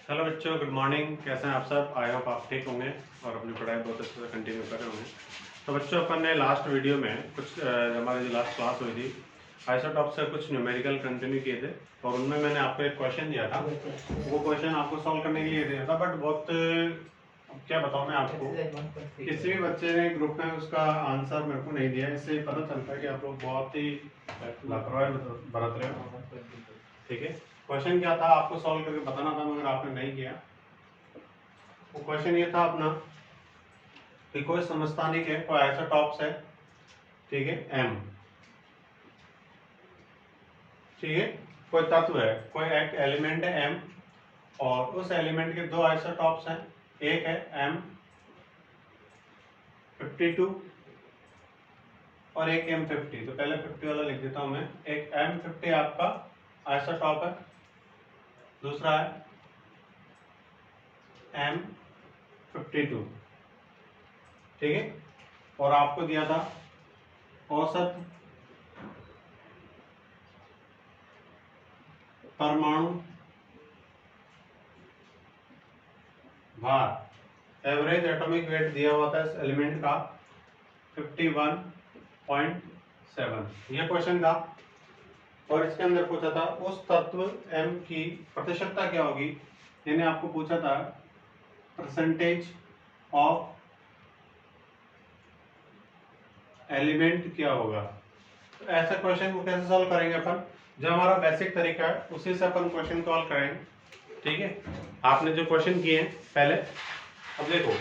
Hello बच्चों, good morning. कैसे हैं आप सब? आई होप आप ठीक होंगे और अपनी पढ़ाई बहुत अच्छे से कंटिन्यू कर रहे होंगे। तो बच्चों, अपन ने लास्ट वीडियो में कुछ हमारी जो लास्ट क्लास हुई थी आइसोटॉप से कुछ न्यूमेरिकल कंटिन्यू किए थे और उनमें मैंने आपको एक क्वेश्चन दिया था। वो क्वेश्चन आपको सॉल्व करने के लिए दिया था, बट बहुत क्या बताऊँ मैं आपको, किसी भी बच्चे ने ग्रुप में उसका आंसर मेरे को नहीं दिया। इससे पता चलता है कि आप लोग बहुत ही लापरवाही बरत रहे हो। ठीक है, क्वेश्चन क्या था आपको सॉल्व करके बताना था, मगर आपने नहीं किया। वो क्वेश्चन ये था अपना कि कोई समस्थानिक है, कोई आइसोटॉप्स है, ठीक है, एम, ठीक है, कोई तत्व है, कोई एक एलिमेंट है एम, और उस एलिमेंट के दो आइसोटॉप्स हैं। एक है एम 52 और एक एम 50। तो पहले 50 वाला लिख देता हूं मैं। एक एम 50 आपका आइसोटॉप है, दूसरा है एम 52, ठीक है। और आपको दिया था औसत परमाणु भार, एवरेज एटॉमिक वेट दिया हुआ था इस एलिमेंट का 51.7। ये क्वेश्चन था और इसके अंदर पूछा था उस तत्व m की प्रतिशतता क्या होगी। यानी आपको पूछा था परसेंटेज ऑफ एलिमेंट क्या होगा। तो ऐसा क्वेश्चन को कैसे सॉल्व करेंगे अपन? जो हमारा बेसिक तरीका है उसी से अपन क्वेश्चन सॉल्व करेंगे, ठीक है। आपने जो क्वेश्चन किए हैं पहले, अब देखो,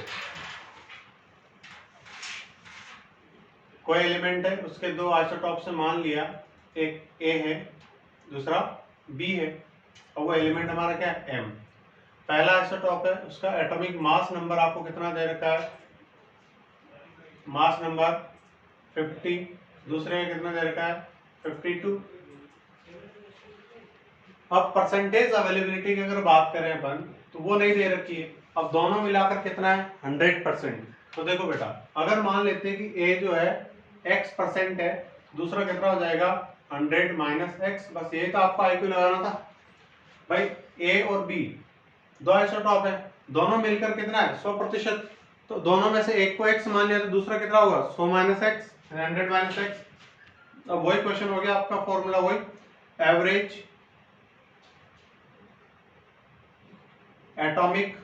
कोई एलिमेंट है, उसके दो आइसोटॉप से मान लिया, एक ए है, दूसरा बी है, और वो एलिमेंट हमारा क्या है? एम। पहला आइसोटॉप है, उसका एटॉमिक मास नंबर आपको कितना दे रखा है? Mass number 50। दूसरे का कितना दे रखा है? 52। अब परसेंटेज अवेलेबिलिटी की अगर बात करें अपन, तो वो नहीं दे रखी है। अब दोनों मिलाकर कितना है? 100%। तो देखो बेटा, अगर मान लेते हैं कि ए जो है x% है, दूसरा कितना हो जाएगा? 100 माइनस x। बस ये तो आपको IQ लगाना था भाई। ए और बी दो आइसोटॉप है, दोनों मिलकर कितना है? 100%। तो दोनों में से एक को x मान लिया तो दूसरा कितना होगा? 100 माइनस x, 100 माइनस x। अब वही क्वेश्चन हो गया आपका, फॉर्मूला वही, एवरेज एटॉमिक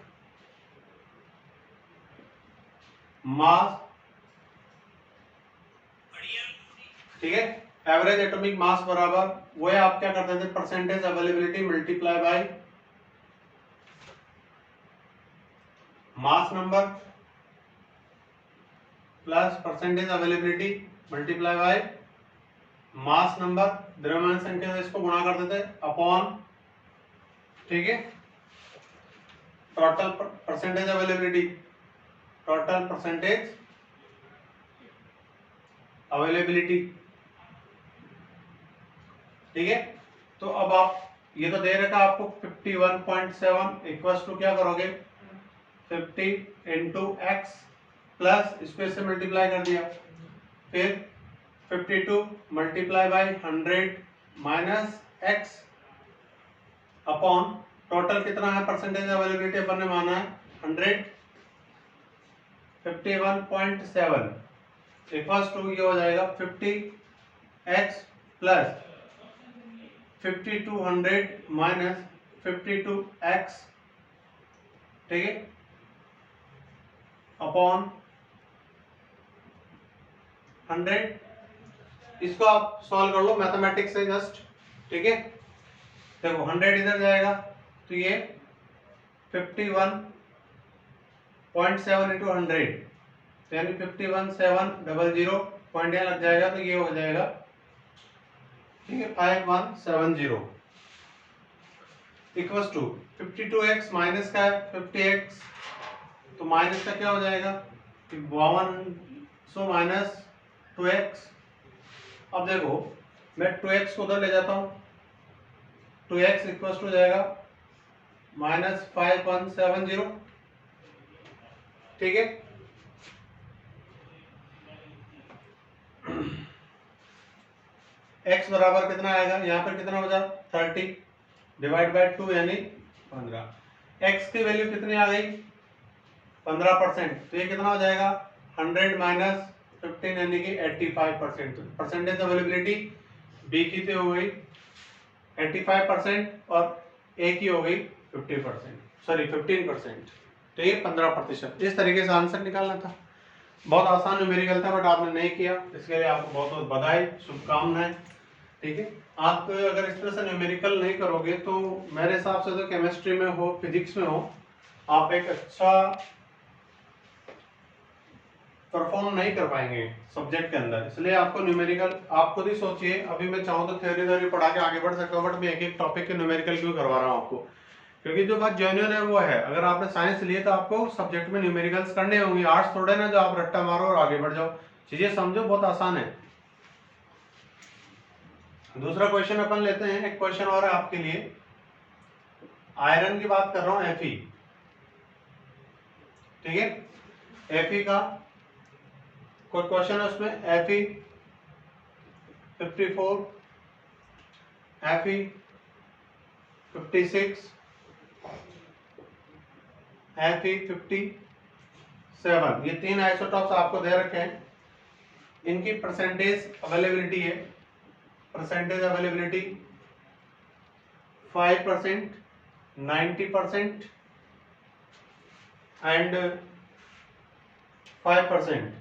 मास, ठीक है। एवरेज एटॉमिक मास बराबर वो है, आप क्या करते थे? Percentage availability multiply by mass number plus percentage availability multiply by mass number, द्रव्यमान संख्या से इसको गुणा कर देते अपॉन, ठीक है, total percentage availability, total percentage availability, ठीक है। तो अब आप ये तो दे रखा आपको 51.7 इक्वल्स टू क्या करोगे? 50 इंटू एक्स प्लस इसको इससे मल्टीप्लाई कर दिया, फिर 52 multiply by 100 minus x upon total कितना है? परसेंटेज अवेलेबिलिटी अपन ने माना है 100, 51.7 इक्वल्स टू ये हो जाएगा 50x प्लस 5200 माइनस 52x, ठीक है, अपॉन 100। इसको आप सॉल्व कर लो मैथमेटिक्स से जस्ट, ठीक है। देखो 100 इधर जाएगा तो ये 51.7 इंटू 100, यानी 51,700 पॉइंट यहाँ लग जाएगा, तो ये हो जाएगा, ठीक है, 5170 इक्वल्स टू 52x माइनस का है 50x, तो माइनस का क्या हो जाएगा? 5200 माइनस 2x। अब देखो मैं 2x को उधर ले जाता हूं, 2x इक्वल्स टू जाएगा माइनस 5170, ठीक है। x बराबर कितना आएगा? यहाँ पर कितना हो जाए? 30 डिवाइड बाय 2 यानी 15। x की वैल्यू कितनी आ गई 15%, तो ये कितना हो जाएगा 100 माइनस 15 यानी कि 85%। परसेंटेज अवेलेबिलिटी बी की तो हो गई 85% और ए की हो गई 50%, सॉरी 15%, तो ये 15%। इस तरीके से आंसर निकालना था। बहुत आसान न्यूमेरिकल था बट आपने नहीं किया, इसके लिए आपको बहुत बहुत बधाई, शुभकामनाएं। ठीक है, आप अगर इस तरह से न्यूमेरिकल नहीं करोगे तो मेरे हिसाब से तो केमिस्ट्री में हो, फिजिक्स में हो, आप एक अच्छा परफॉर्म नहीं कर पाएंगे सब्जेक्ट के अंदर। इसलिए आपको न्यूमेरिकल, आप खुद ही सोचिए, अभी मैं चाहूँ तो थ्योरी पढ़ा के आगे बढ़ सकता हूँ, बट मैं एक एक टॉपिक के न्यूमेरिकल क्यों करवा रहा हूँ आपको, क्योंकि जो बात जेन्युइन है वो है। अगर आपने साइंस लिए तो आपको सब्जेक्ट में न्यूमेरिकल्स करने होंगे, आर्ट्स थोड़े ना जो आप रट्टा मारो और आगे बढ़ जाओ। चीजें समझो, बहुत आसान है। दूसरा क्वेश्चन अपन लेते हैं, एक क्वेश्चन और है आपके लिए, आयरन की बात कर रहा हूं, Fe। ठीक है, Fe का कोई क्वेश्चन है उसमें, Fe 54, Fe 56, Fe 57, ये तीन आइसोटॉप्स आपको दे रखे हैं। इनकी परसेंटेज अवेलेबिलिटी है, परसेंटेज अवेलेबिलिटी 5%, 90% एंड 5%,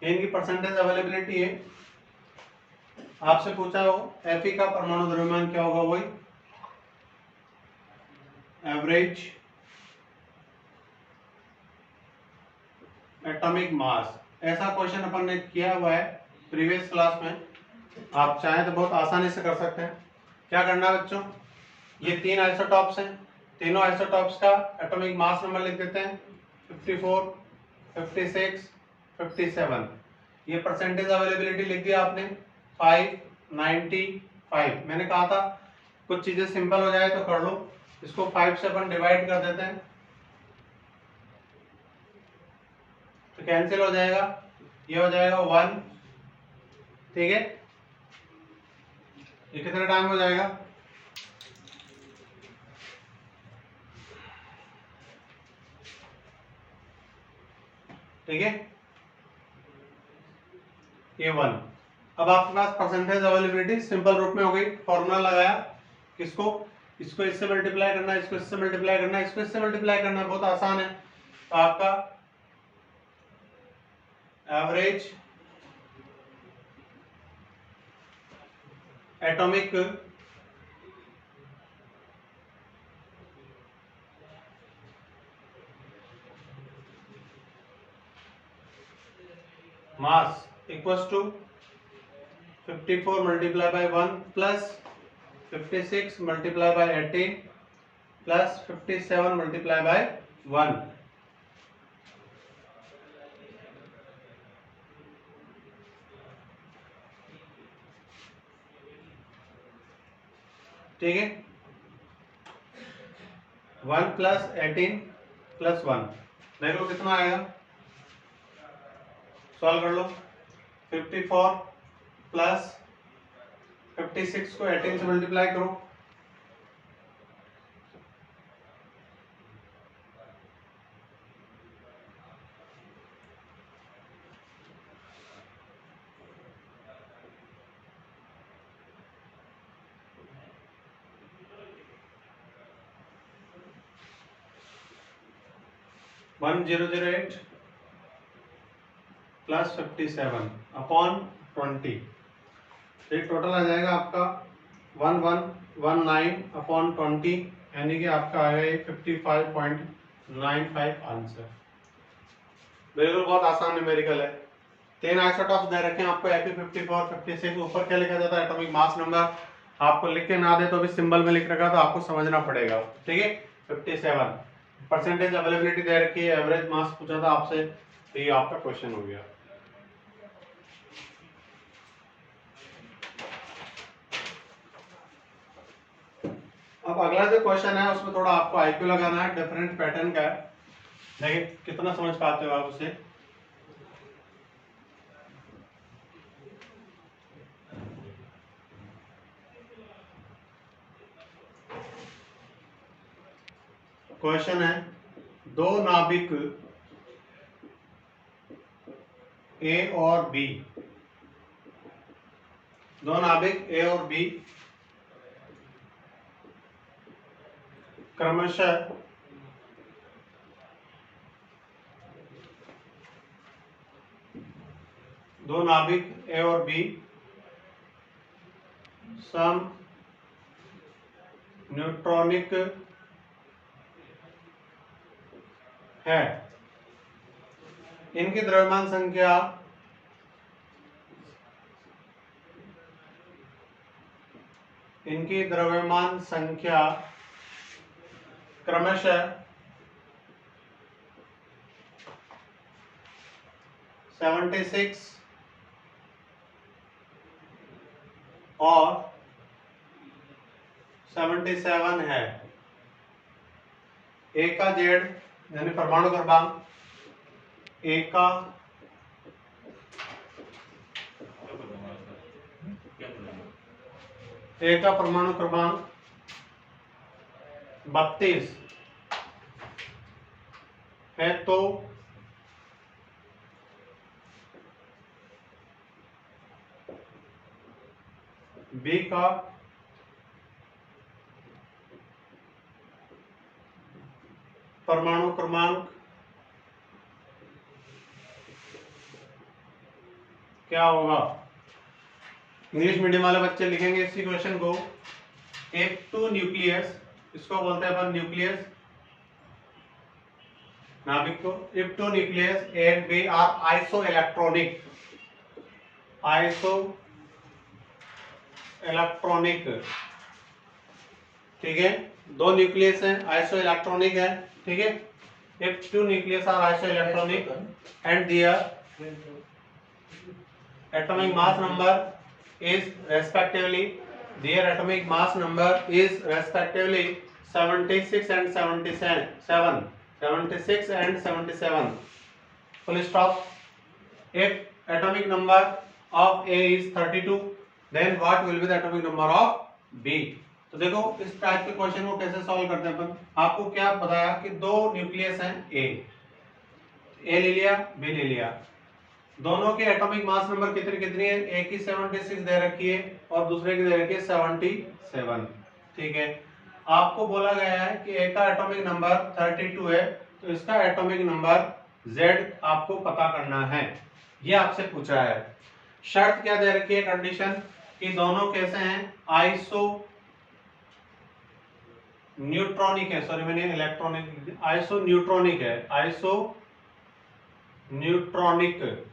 इनकी परसेंटेज अवेलेबिलिटी है। आपसे पूछा हो Fe का परमाणु द्रव्यमान क्या होगा, वही एवरेज एटॉमिक मास। ऐसा क्वेश्चन अपन ने किया हुआ है प्रीवियस क्लास में, आप चाहें तो बहुत आसानी से कर सकते हैं। क्या करना है बच्चों, ये तीन आइसोटॉप्स हैं, तीनों आइसोटॉप्स का एटॉमिक मास नंबर लिख देते हैं 54, 56, 57। ये परसेंटेज अवेलेबिलिटी लिख दिया आपने 5, 95। मैंने कहा था कुछ चीजें सिंपल हो जाए तो कर लो, इसको 5 से अपन डिवाइड कर देते हैं तो कैंसिल हो जाएगा, ये हो जाएगा 1। ठीक है, ये कितने टाइम हो जाएगा, ठीक है, ये 1। अब आपके पास परसेंटेज अवेलेबिलिटी सिंपल रूप में हो गई, फॉर्मूला लगाया, किसको, इसको इससे मल्टीप्लाई करना है, इसको इससे मल्टीप्लाई करना है, इसको इससे मल्टीप्लाई करना है, बहुत आसान है। तो आपका average atomic mass equals to 54 multiply by 1 plus 56 multiply by 18 plus 57 multiply by 1। ठीक है, 1 प्लस 18 प्लस 1, देखो कितना आएगा, सॉल्व कर लो। 54 प्लस 56 को 18 से मल्टीप्लाई करो, वन 1008 प्लस 57 अपॉन 20, तो टोटल आ जाएगा आपका 1119 अपॉन 20, यानी कि आपका आएगा ये 55.95 आंसर। बिल्कुल बहुत आसान न्यूमेरिकल है। तीन आइसोटॉप्स दे रखे हैं आपको, Fe 54, 56, ऊपर क्या लिखा जाता है एटॉमिक मास नंबर, आपको लिख के ना दे तो भी सिंबल में लिख रखा तो आपको समझना पड़ेगा। ठीक है, 57 परसेंटेज अवेलेबिलिटी दे रखी है, एवरेज मास पूछा था आपसे, तो ये आपका क्वेश्चन हो गया। अब अगला जो क्वेश्चन है उसमें थोड़ा आपको आईक्यू लगाना है, डिफरेंट पैटर्न का है, देखिए कितना समझ पाते हो आप उसे। क्वेश्चन है, दो नाभिक ए और बी, दो नाभिक ए और बी क्रमशः दो नाभिक ए और बी सम न्यूट्रॉनिक है। इनकी द्रव्यमान संख्या क्रमशः 76 और 77 है। ए का जेड यानी परमाणु क्रमांक, ए का परमाणु क्रमांक 32 है, तो बी का परमाणु क्रमांक क्या होगा? इंग्लिश मीडियम वाले बच्चे लिखेंगे इसी क्वेश्चन को। F2 न्यूक्लियस, इसको बोलते हैं अपन न्यूक्लियस, नाभिक को। F2 nucleus and B are isoelectronic, ठीक है। दो न्यूक्लियस हैं, आइसो इलेक्ट्रॉनिक है, ठीक है। F2 nucleus are isoelectronic and their atomic mass number is respectively 76 and 77. Full stop. If atomic number of A is 32, then what will be the atomic number of B? तो देखो इस type के question को कैसे solve करते हैं अपन। आपको क्या बताया कि दो न्यूक्लियस हैं, ए ले लिया, बी ले लिया, दोनों के एटॉमिक मास नंबर कितनी है? एक की 76 दे रखी है और दूसरे की दे रखी है 77, ठीक है। आपको बोला गया है कि एक का एटॉमिक नंबर 32 है, तो इसका एटॉमिक नंबर Z आपको पता करना है, ये आपसे पूछा है। शर्त क्या दे रखी है? कंडीशन कि दोनों कैसे हैं? आइसो न्यूट्रॉनिक है, सॉरी मैंने इलेक्ट्रॉनिक, आइसो न्यूट्रॉनिक है, आइसो न्यूट्रॉनिक,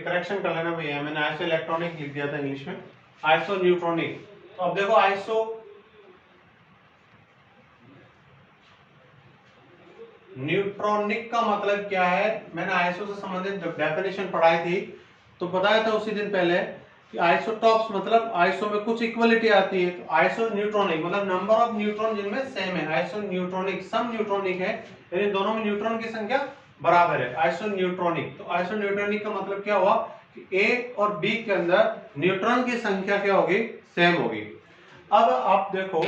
करेक्शन कर लेना भैया, मैंने आइसो इलेक्ट्रॉनिक लिख दिया था इंग्लिश में, आइसो न्यूट्रॉनिक। तो अब देखो आइसो न्यूट्रॉनिक का मतलब क्या है? मैंने आइसो से संबंधित डेफिनेशन पढ़ाई थी, तो बताया था उसी दिन पहले कि आइसोटॉप्स मतलब आइसो में कुछ इक्वलिटी आती है, तो आइसो न्यूट्रॉनिक मतलब नंबर ऑफ न्यूट्रॉन जिनमें सेम है। आइसो न्यूट्रॉनिक सम न्यूट्रॉनिक है, यानी दोनों में न्यूट्रॉन की संख्या बराबर है, आइसो न्यूट्रॉनिक। तो आइसो न्यूट्रॉनिक का मतलब क्या हुआ कि ए और बी के अंदर न्यूट्रॉन की संख्या क्या होगी? सेम होगी। अब आप देखो